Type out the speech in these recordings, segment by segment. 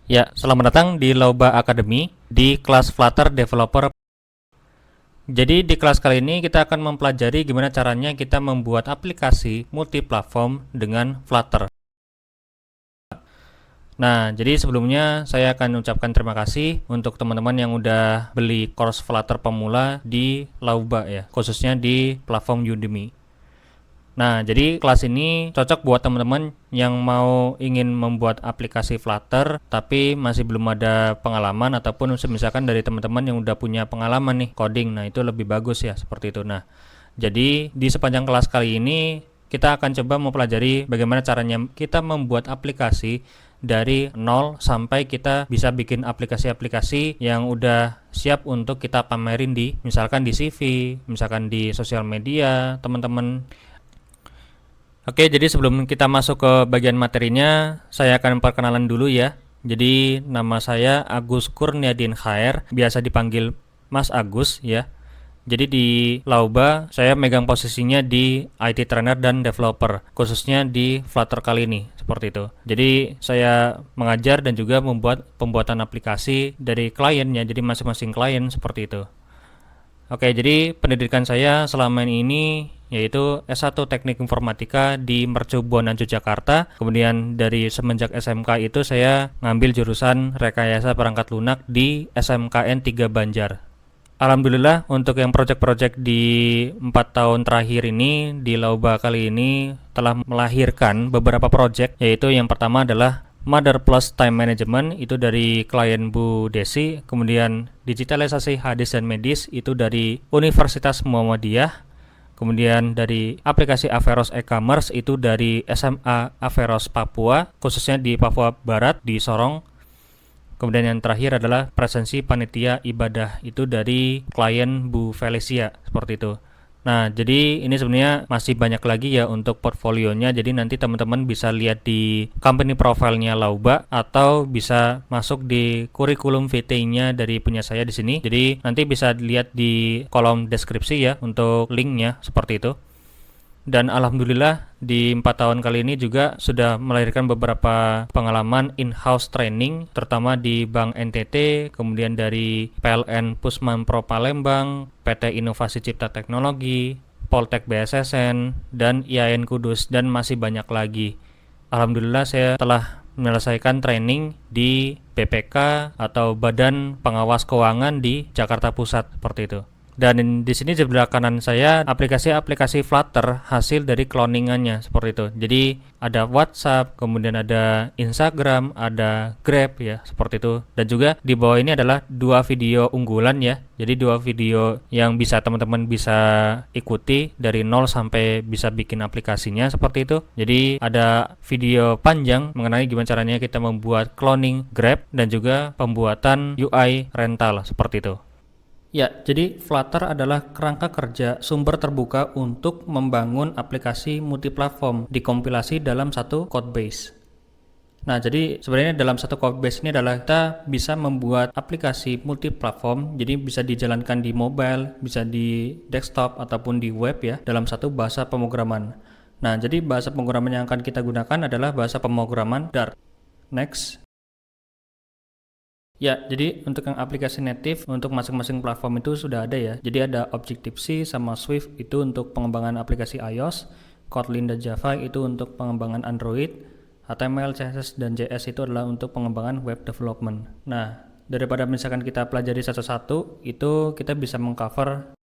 Ya, selamat datang di Lauba Academy di kelas Flutter Developer. Jadi di kelas kali ini kita akan mempelajari gimana caranya kita membuat aplikasi multiplatform dengan Flutter. Nah, jadi sebelumnya saya akan ucapkan terima kasih untuk teman-teman yang udah beli course Flutter pemula di Lauba ya, khususnya di platform Udemy. Nah, jadi kelas ini cocok buat teman-teman yang mau ingin membuat aplikasi Flutter tapi masih belum ada pengalaman, ataupun misalkan dari teman-teman yang udah punya pengalaman nih coding. Nah, itu lebih bagus ya seperti itu. Nah, jadi di sepanjang kelas kali ini kita akan coba mempelajari bagaimana caranya kita membuat aplikasi dari nol sampai kita bisa bikin aplikasi-aplikasi yang udah siap untuk kita pamerin di misalkan di CV, misalkan di sosial media teman-teman. Oke, jadi sebelum kita masuk ke bagian materinya, saya akan perkenalan dulu ya. Jadi nama saya Agus Kurniadin HR, biasa dipanggil Mas Agus ya. Jadi di Lauba saya megang posisinya di IT trainer dan developer, khususnya di Flutter kali ini, seperti itu. Jadi saya mengajar dan juga membuat pembuatan aplikasi dari kliennya, jadi masing-masing klien seperti itu. Oke, jadi pendidikan saya selama ini yaitu S1 Teknik Informatika di Mercu Buana Yogyakarta. Kemudian dari semenjak SMK itu saya ngambil jurusan Rekayasa Perangkat Lunak di SMKN 3 Banjar. Alhamdulillah untuk yang project-project di 4 tahun terakhir ini di Lauba kali ini telah melahirkan beberapa project, yaitu yang pertama adalah Mother Plus Time Management, itu dari klien Bu Desi. Kemudian digitalisasi hadis dan medis, itu dari Universitas Muhammadiyah. Kemudian dari aplikasi Averros e-commerce, itu dari SMA Averros Papua, khususnya di Papua Barat di Sorong. Kemudian yang terakhir adalah presensi panitia ibadah, itu dari klien Bu Felicia, seperti itu. Nah, jadi ini sebenarnya masih banyak lagi ya untuk portfolionya. Jadi nanti teman-teman bisa lihat di company profile-nya Lauba, atau bisa masuk di kurikulum VT-nya dari punya saya di sini. Jadi nanti bisa lihat di kolom deskripsi ya untuk linknya, seperti itu. Dan alhamdulillah di 4 tahun kali ini juga sudah melahirkan beberapa pengalaman in-house training, terutama di Bank NTT, kemudian dari PLN Pusman Pro Palembang, PT Inovasi Cipta Teknologi, Poltek BSSN, dan IAIN Kudus, dan masih banyak lagi. Alhamdulillah saya telah menyelesaikan training di BPK atau Badan Pengawas Keuangan di Jakarta Pusat, seperti itu. Dan di sini di sebelah kanan saya aplikasi-aplikasi Flutter hasil dari cloningannya, seperti itu. Jadi ada WhatsApp, kemudian ada Instagram, ada Grab ya, seperti itu. Dan juga di bawah ini adalah 2 video unggulan ya. Jadi 2 video yang bisa teman-teman bisa ikuti dari nol sampai bisa bikin aplikasinya, seperti itu. Jadi ada video panjang mengenai gimana caranya kita membuat cloning Grab dan juga pembuatan UI rental, seperti itu. Ya, jadi Flutter adalah kerangka kerja sumber terbuka untuk membangun aplikasi multiplatform dikompilasi dalam satu codebase. Nah, jadi sebenarnya dalam satu codebase ini adalah kita bisa membuat aplikasi multiplatform, jadi bisa dijalankan di mobile, bisa di desktop ataupun di web ya, dalam satu bahasa pemrograman. Nah, jadi bahasa pemrograman yang akan kita gunakan adalah bahasa pemrograman Dart. Next. Ya, jadi untuk yang aplikasi native untuk masing-masing platform itu sudah ada ya. Jadi ada Objective-C sama Swift itu untuk pengembangan aplikasi iOS, Kotlin dan Java itu untuk pengembangan Android, HTML, CSS, dan JS itu adalah untuk pengembangan web development. Nah, daripada misalkan kita pelajari satu-satu, itu kita bisa mengcover.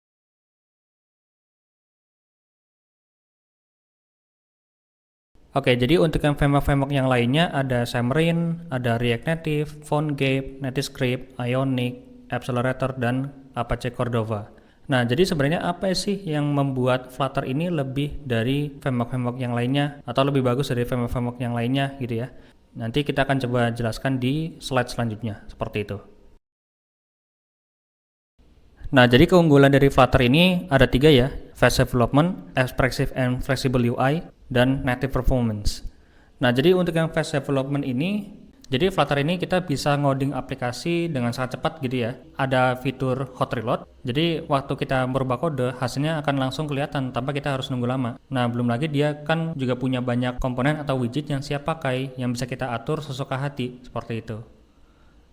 Oke, jadi untuk yang framework-framework yang lainnya ada Xamarin, ada React Native, PhoneGap, NetScript, Ionic, Accelerator, dan Apache Cordova. Nah, jadi sebenarnya apa sih yang membuat Flutter ini lebih dari framework-framework yang lainnya, atau lebih bagus dari framework-framework yang lainnya gitu ya. Nanti kita akan coba jelaskan di slide selanjutnya, seperti itu. Nah, jadi keunggulan dari Flutter ini ada 3 ya, Fast Development, Expressive and Flexible UI, dan Native Performance. Nah, jadi untuk yang Fast Development ini, jadi Flutter ini kita bisa ngoding aplikasi dengan sangat cepat gitu ya. Ada fitur hot reload, jadi waktu kita merubah kode, hasilnya akan langsung kelihatan tanpa kita harus nunggu lama. Nah, belum lagi dia kan juga punya banyak komponen atau widget yang siap pakai, yang bisa kita atur sesuka hati, seperti itu.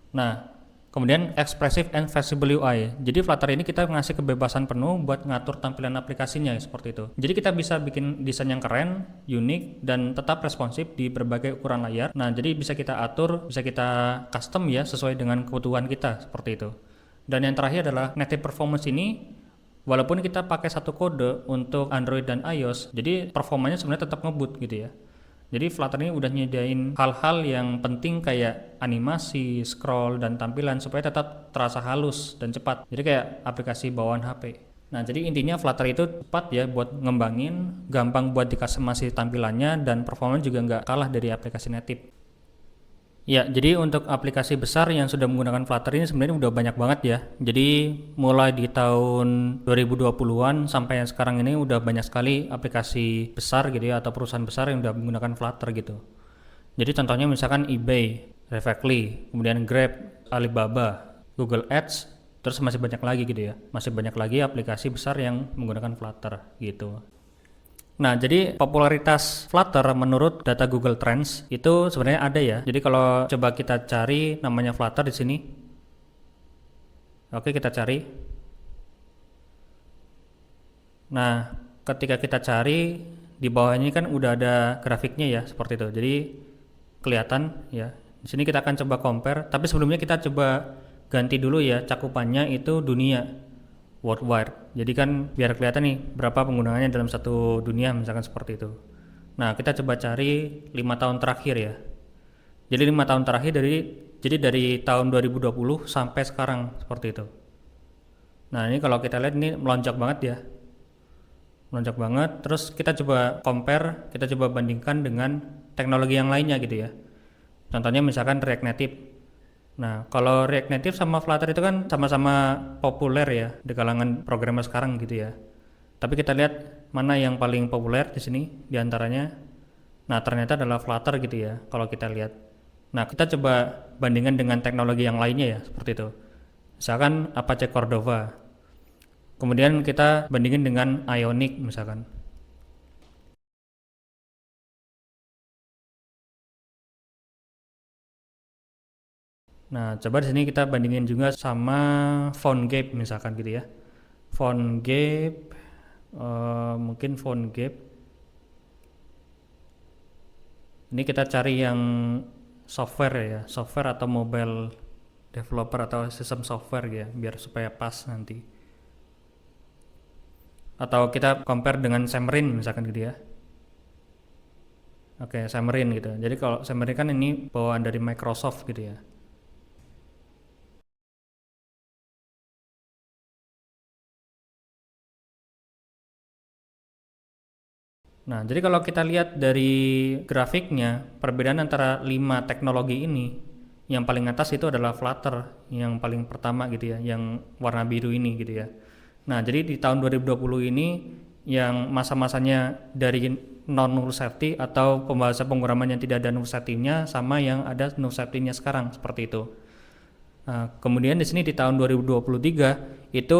Nah, kemudian Expressive and Flexible UI. Jadi Flutter ini kita ngasih kebebasan penuh buat ngatur tampilan aplikasinya seperti itu. Jadi kita bisa bikin desain yang keren, unik, dan tetap responsif di berbagai ukuran layar. Nah, jadi bisa kita atur, bisa kita custom ya sesuai dengan kebutuhan kita seperti itu. Dan yang terakhir adalah native performance ini. Walaupun kita pakai satu kode untuk Android dan iOS, jadi performanya sebenarnya tetap ngebut gitu ya. Jadi Flutter ini udah nyediain hal-hal yang penting kayak animasi, scroll, dan tampilan supaya tetap terasa halus dan cepat. Jadi kayak aplikasi bawaan HP. Nah, jadi intinya Flutter itu cepat ya buat ngembangin, gampang buat dikastomasi tampilannya, dan performanya juga nggak kalah dari aplikasi native. Ya, jadi untuk aplikasi besar yang sudah menggunakan Flutter ini sebenarnya udah banyak banget ya. Jadi mulai di tahun 2020-an sampai yang sekarang ini udah banyak sekali aplikasi besar gitu ya, atau perusahaan besar yang udah menggunakan Flutter gitu. Jadi contohnya misalkan eBay, Reveckly, kemudian Grab, Alibaba, Google Ads, terus masih banyak lagi gitu ya. Masih banyak lagi aplikasi besar yang menggunakan Flutter gitu. Nah, jadi popularitas Flutter menurut data Google Trends itu sebenarnya ada ya. Jadi kalau coba kita cari namanya Flutter di sini. Oke, kita cari. Nah, ketika kita cari di bawah ini kan udah ada grafiknya ya, seperti itu. Jadi kelihatan ya. Di sini kita akan coba compare, tapi sebelumnya kita coba ganti dulu ya cakupannya itu dunia, worldwide. Jadi kan biar kelihatan nih berapa penggunaannya dalam satu dunia misalkan seperti itu. Nah, kita coba cari 5 tahun terakhir ya. Jadi 5 tahun terakhir dari tahun 2020 sampai sekarang seperti itu. Nah, ini kalau kita lihat ini melonjak banget ya. Melonjak banget. Terus kita coba compare, kita coba bandingkan dengan teknologi yang lainnya gitu ya. Contohnya misalkan React Native. Nah, kalau React Native sama Flutter itu kan sama-sama populer ya di kalangan programmer sekarang gitu ya. Tapi kita lihat mana yang paling populer di sini di antaranya. Nah, ternyata adalah Flutter gitu ya kalau kita lihat. Nah, kita coba bandingkan dengan teknologi yang lainnya ya seperti itu. Misalkan Apache Cordova. Kemudian kita bandingin dengan Ionic misalkan. Nah, coba di sini kita bandingin juga sama PhoneGap misalkan gitu ya. PhoneGap, mungkin PhoneGap. Ini kita cari yang software ya, software atau mobile developer atau sistem software ya, biar supaya pas nanti. Atau kita compare dengan Xamarin misalkan gitu ya. Oke, Xamarin gitu. Jadi kalau Xamarin kan ini bawaan dari Microsoft gitu ya. Nah, jadi kalau kita lihat dari grafiknya, perbedaan antara 5 teknologi ini, yang paling atas itu adalah Flutter, yang paling pertama gitu ya, yang warna biru ini gitu ya. Nah, jadi di tahun 2020 ini, yang masa-masanya dari non-null safety atau pembahasan pemrograman yang tidak ada null safety-nya, sama yang ada null safety-nya sekarang, seperti itu. Nah, kemudian di sini di tahun 2023, itu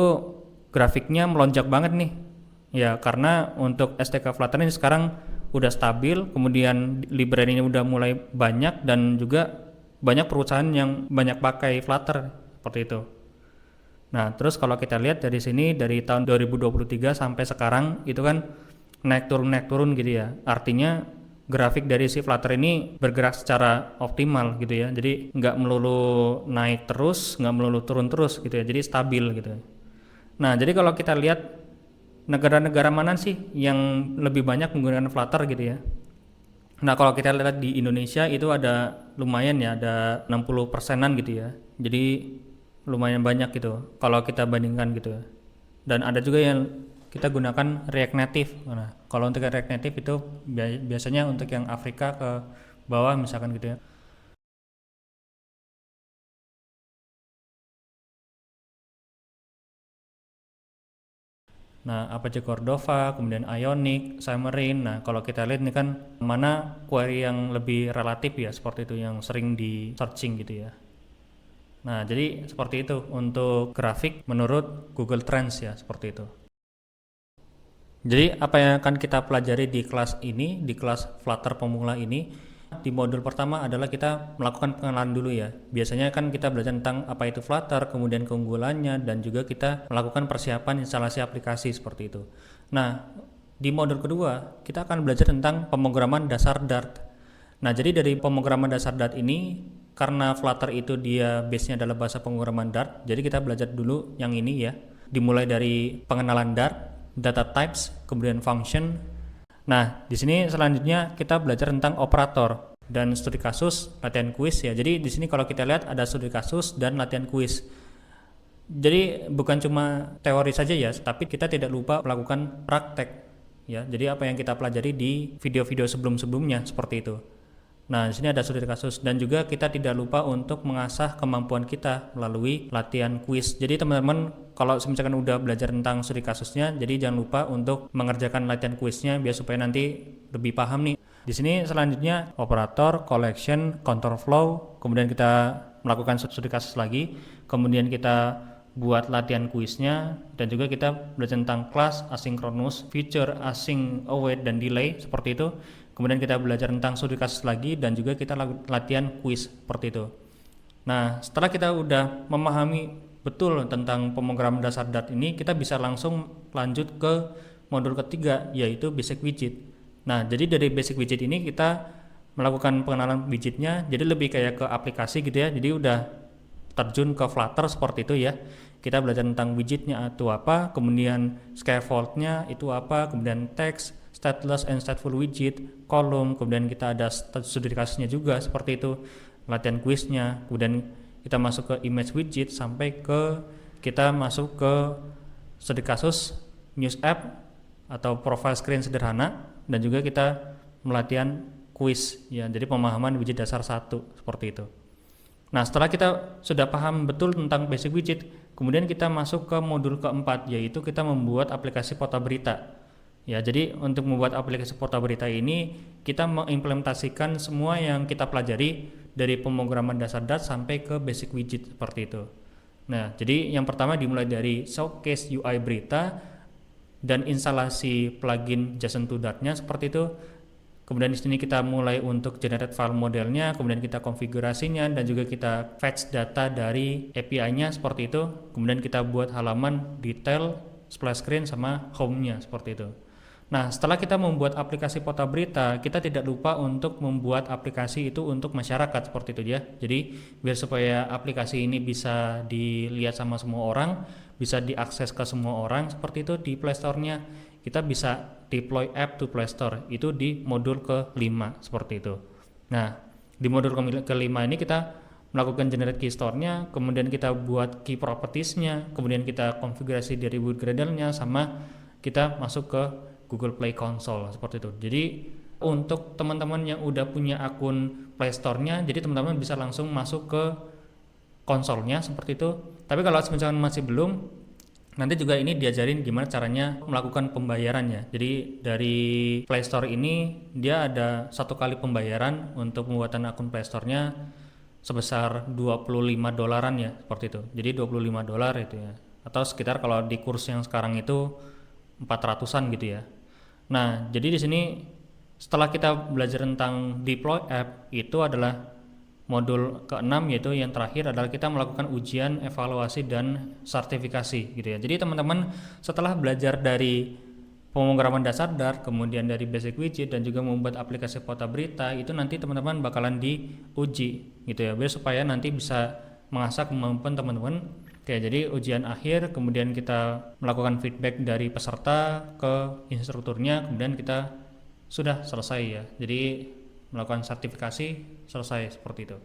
grafiknya melonjak banget nih. Ya, karena untuk SDK Flutter ini sekarang udah stabil, kemudian library-nya udah mulai banyak, dan juga banyak perusahaan yang banyak pakai Flutter seperti itu. Nah, terus kalau kita lihat dari sini dari tahun 2023 sampai sekarang itu kan naik turun gitu ya. Artinya grafik dari si Flutter ini bergerak secara optimal gitu ya. Jadi nggak melulu naik terus, nggak melulu turun terus gitu ya. Jadi stabil gitu. Nah, jadi kalau kita lihat negara-negara mana sih yang lebih banyak menggunakan Flutter gitu ya. Nah, kalau kita lihat di Indonesia itu ada lumayan ya, ada 60%-an gitu ya. Jadi lumayan banyak gitu kalau kita bandingkan gitu. Dan ada juga yang kita gunakan React Native. Nah, kalau untuk React Native itu biasanya untuk yang Afrika ke bawah misalkan gitu ya. Nah, Apache Cordova, kemudian Ionic, Xamarin. Nah, kalau kita lihat ini kan mana query yang lebih relatif ya, seperti itu yang sering di searching gitu ya. Nah, jadi seperti itu untuk grafik menurut Google Trends ya, seperti itu. Jadi apa yang akan kita pelajari di kelas ini, di kelas Flutter pemula ini, Di modul pertama adalah kita melakukan pengenalan dulu ya. Biasanya kan kita belajar tentang apa itu Flutter, kemudian keunggulannya, dan juga kita melakukan persiapan instalasi aplikasi seperti itu. Nah, di modul kedua kita akan belajar tentang pemrograman dasar Dart. Nah, jadi dari pemrograman dasar Dart ini, karena Flutter itu dia base-nya adalah bahasa pemrograman Dart, jadi kita belajar dulu yang ini ya. Dimulai dari pengenalan Dart, data types, kemudian function. Nah, di sini selanjutnya kita belajar tentang operator dan studi kasus, latihan kuis ya. Jadi di sini kalau kita lihat ada studi kasus dan latihan kuis. Jadi bukan cuma teori saja ya, tapi kita tidak lupa melakukan praktek ya. Jadi apa yang kita pelajari di video-video sebelum-sebelumnya seperti itu. Nah, di sini ada studi kasus dan juga kita tidak lupa untuk mengasah kemampuan kita melalui latihan kuis. Jadi teman-teman kalau misalkan udah belajar tentang studi kasusnya, jadi jangan lupa untuk mengerjakan latihan kuisnya biar supaya nanti lebih paham nih. Di sini selanjutnya operator, collection, control flow, kemudian kita melakukan studi kasus lagi, kemudian kita buat latihan kuisnya, dan juga kita belajar tentang class, asynchronous, feature, async, await, dan delay seperti itu. Kemudian kita belajar tentang studi kasus lagi dan juga kita latihan kuis seperti itu. Nah, setelah kita udah memahami betul tentang pemrograman dasar Dart ini, kita bisa langsung lanjut ke modul ketiga yaitu basic widget. Nah, jadi dari basic widget ini kita melakukan pengenalan widgetnya, jadi lebih kayak ke aplikasi gitu ya. Jadi udah terjun ke Flutter seperti itu ya. Kita belajar tentang widgetnya itu apa, kemudian scaffoldnya itu apa, kemudian teks, stateless and stateful widget, kolom, kemudian kita ada studi kasusnya juga seperti itu, latihan kuisnya, kemudian kita masuk ke image widget sampai ke kita masuk ke studi kasus news app atau profile screen sederhana, dan juga kita melatihan kuis ya. Jadi pemahaman widget dasar 1 seperti itu. Nah, setelah kita sudah paham betul tentang basic widget, kemudian kita masuk ke modul keempat yaitu kita membuat aplikasi portal berita. Ya, jadi untuk membuat aplikasi portal berita ini kita mengimplementasikan semua yang kita pelajari dari pemrograman dasar Dart sampai ke basic widget seperti itu. Nah, jadi yang pertama dimulai dari showcase UI berita dan instalasi plugin JSON to Dart-nya seperti itu. Kemudian di sini kita mulai untuk generate file modelnya, kemudian kita konfigurasinya dan juga kita fetch data dari API-nya seperti itu. Kemudian kita buat halaman detail, splash screen sama home-nya seperti itu. Nah, setelah kita membuat aplikasi portal berita, kita tidak lupa untuk membuat aplikasi itu untuk masyarakat seperti itu ya. Jadi biar supaya aplikasi ini bisa dilihat sama semua orang, bisa diakses ke semua orang seperti itu di Play Store-nya, kita bisa deploy app to Play Store itu di modul ke-5 seperti itu. Nah, di modul ke-5 ini kita melakukan generate key store-nya, kemudian kita buat key properties-nya, kemudian kita konfigurasi dari boot Gradle-nya, sama kita masuk ke Google Play Console seperti itu. Jadi untuk teman-teman yang udah punya akun Play Store-nya, jadi teman-teman bisa langsung masuk ke konsolnya seperti itu. Tapi kalau misalkan masih belum, nanti juga ini diajarin gimana caranya melakukan pembayarannya. Jadi dari Play Store ini dia ada 1 kali pembayaran untuk pembuatan akun Play Store-nya sebesar $25 ya seperti itu. Jadi $25 itu ya. Atau sekitar kalau di kurs yang sekarang itu 400-an gitu ya. Nah, jadi di sini setelah kita belajar tentang deploy app, itu adalah modul ke-6 yaitu yang terakhir adalah kita melakukan ujian, evaluasi, dan sertifikasi gitu ya. Jadi teman-teman setelah belajar dari pemrograman dasar Dart, kemudian dari basic widget dan juga membuat aplikasi portal berita, itu nanti teman-teman bakalan diuji gitu ya, biar supaya nanti bisa mengasah kemampuan teman-teman. Oke, jadi ujian akhir, kemudian kita melakukan feedback dari peserta ke instrukturnya, kemudian kita sudah selesai ya. Jadi melakukan sertifikasi selesai seperti itu.